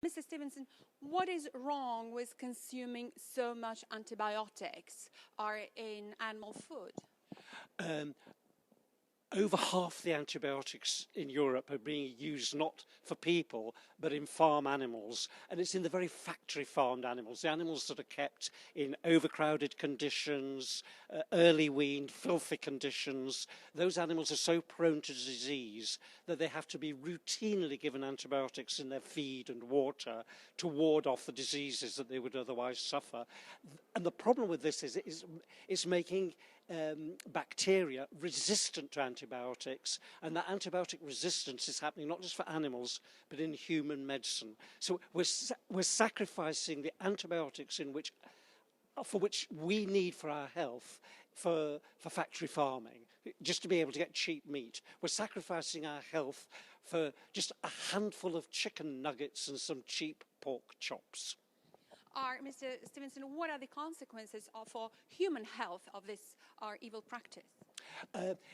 Mr. Stevenson, what is wrong with consuming so much antibiotics in animal food? Over half the antibiotics in Europe are being used not for people, but in farm animals. And it's in the very factory farmed animals, the animals that are kept in overcrowded conditions, early weaned, filthy conditions. Those animals are so prone to disease that they have to be routinely given antibiotics in their feed and water to ward off the diseases that they would otherwise suffer. And the problem with this is it's making bacteria resistant to antibiotics, and that antibiotic resistance is happening not just for animals but in human medicine. So we're sacrificing the antibiotics for which we need for our health for factory farming, just to be able to get cheap meat. We're sacrificing our health for just a handful of chicken nuggets and some cheap pork chops. Mr. Stevenson, what are the consequences for human health of this evil practice?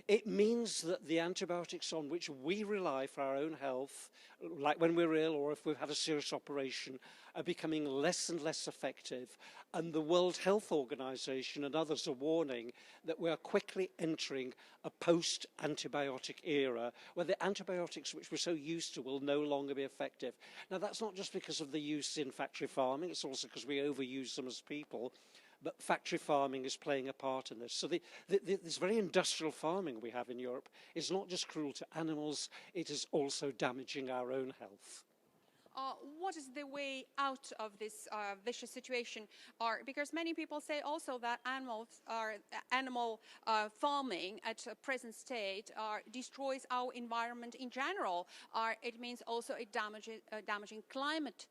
It means that the antibiotics on which we rely for our own health, like when we're ill or if we've had a serious operation, are becoming less and less effective. And the World Health Organization and others are warning that we are quickly entering a post-antibiotic era where the antibiotics which we're so used to will no longer be effective. Now, that's not just because of the use in factory farming, it's also because we overuse them as people. But factory farming is playing a part in this. So this very industrial farming we have in Europe is not just cruel to animals, it is also damaging our own health. What is the way out of this vicious situation? Because many people say also that animal farming at a present state destroys our environment in general. It means also it damaging climate.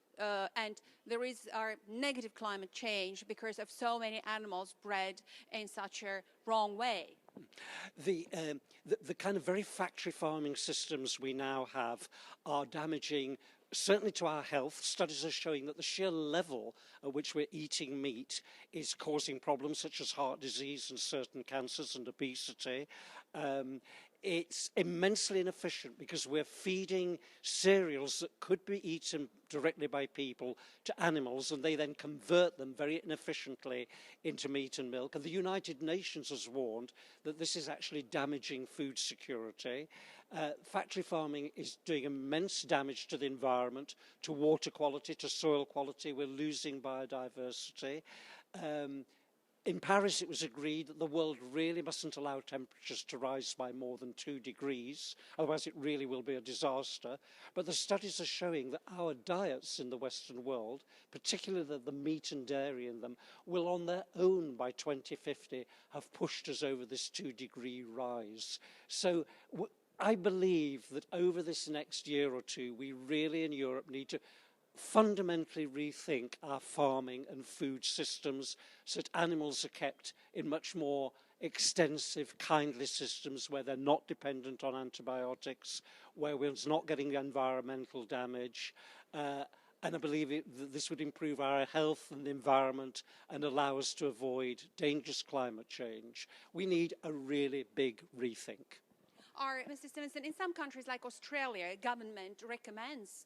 And there is negative climate change because of so many animals bred in such a wrong way. The kind of very factory farming systems we now have are damaging certainly to our health. Studies are showing that the sheer level at which we're eating meat is causing problems such as heart disease and certain cancers and obesity. It's immensely inefficient because we're feeding cereals that could be eaten directly by people to animals, and they then convert them very inefficiently into meat and milk. And the United Nations has warned that this is actually damaging food security. Factory farming is doing immense damage to the environment, to water quality, to soil quality. We're losing biodiversity. In Paris, it was agreed that the world really mustn't allow temperatures to rise by more than 2 degrees, otherwise it really will be a disaster. But the studies are showing that our diets in the Western world, particularly the meat and dairy in them, will on their own by 2050 have pushed us over this 2-degree rise. So I believe that over this next year or two, we really in Europe need to fundamentally rethink our farming and food systems so that animals are kept in much more extensive, kindly systems where they're not dependent on antibiotics, where we're not getting environmental damage. And I believe that this would improve our health and the environment and allow us to avoid dangerous climate change. We need a really big rethink. Mr. Stevenson, in some countries like Australia, government recommends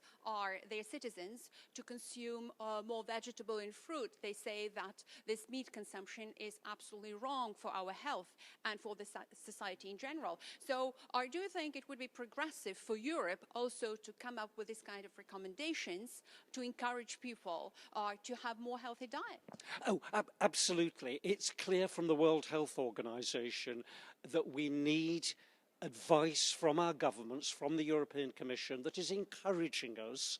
their citizens to consume more vegetable and fruit. They say that this meat consumption is absolutely wrong for our health and for the society in general. So do you think it would be progressive for Europe also to come up with this kind of recommendations to encourage people to have more healthy diet? Oh, absolutely. It's clear from the World Health Organization that we need advice from our governments, from the European Commission, that is encouraging us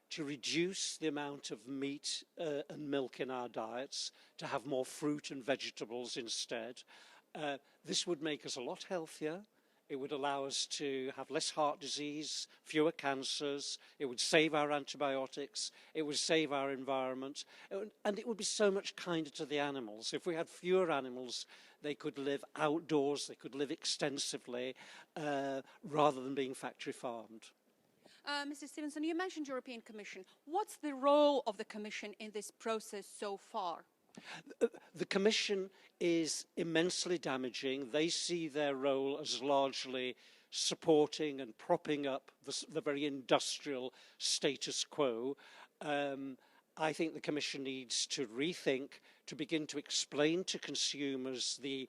to reduce the amount of meat and milk in our diets, to have more fruit and vegetables instead. This would make us a lot healthier. It would allow us to have less heart disease, fewer cancers. It would save our antibiotics. It would save our environment. And it would be so much kinder to the animals. If we had fewer animals, they could live outdoors, they could live extensively, rather than being factory farmed. Mr. Stevenson, you mentioned European Commission. What's the role of the Commission in this process so far? The Commission is immensely damaging. They see their role as largely supporting and propping up the very industrial status quo. I think the Commission needs to rethink, to begin to explain to consumers the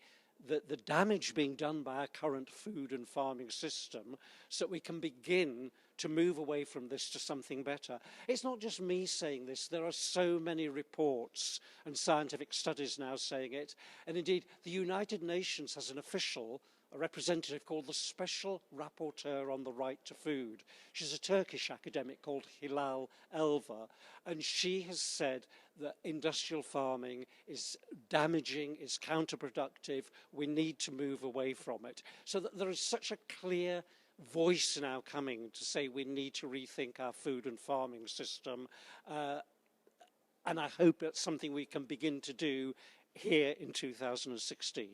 damage being done by our current food and farming system, so that we can begin to move away from this to something better. It's not just me saying this. There are so many reports and scientific studies now saying it. And indeed, the United Nations has an official, a representative called the Special Rapporteur on the Right to Food. She's a Turkish academic called Hilal Elva, and she has said that industrial farming is damaging, is counterproductive. We need to move away from it. So that there is such a clear voice now coming to say we need to rethink our food and farming system. And I hope that's something we can begin to do here in 2016.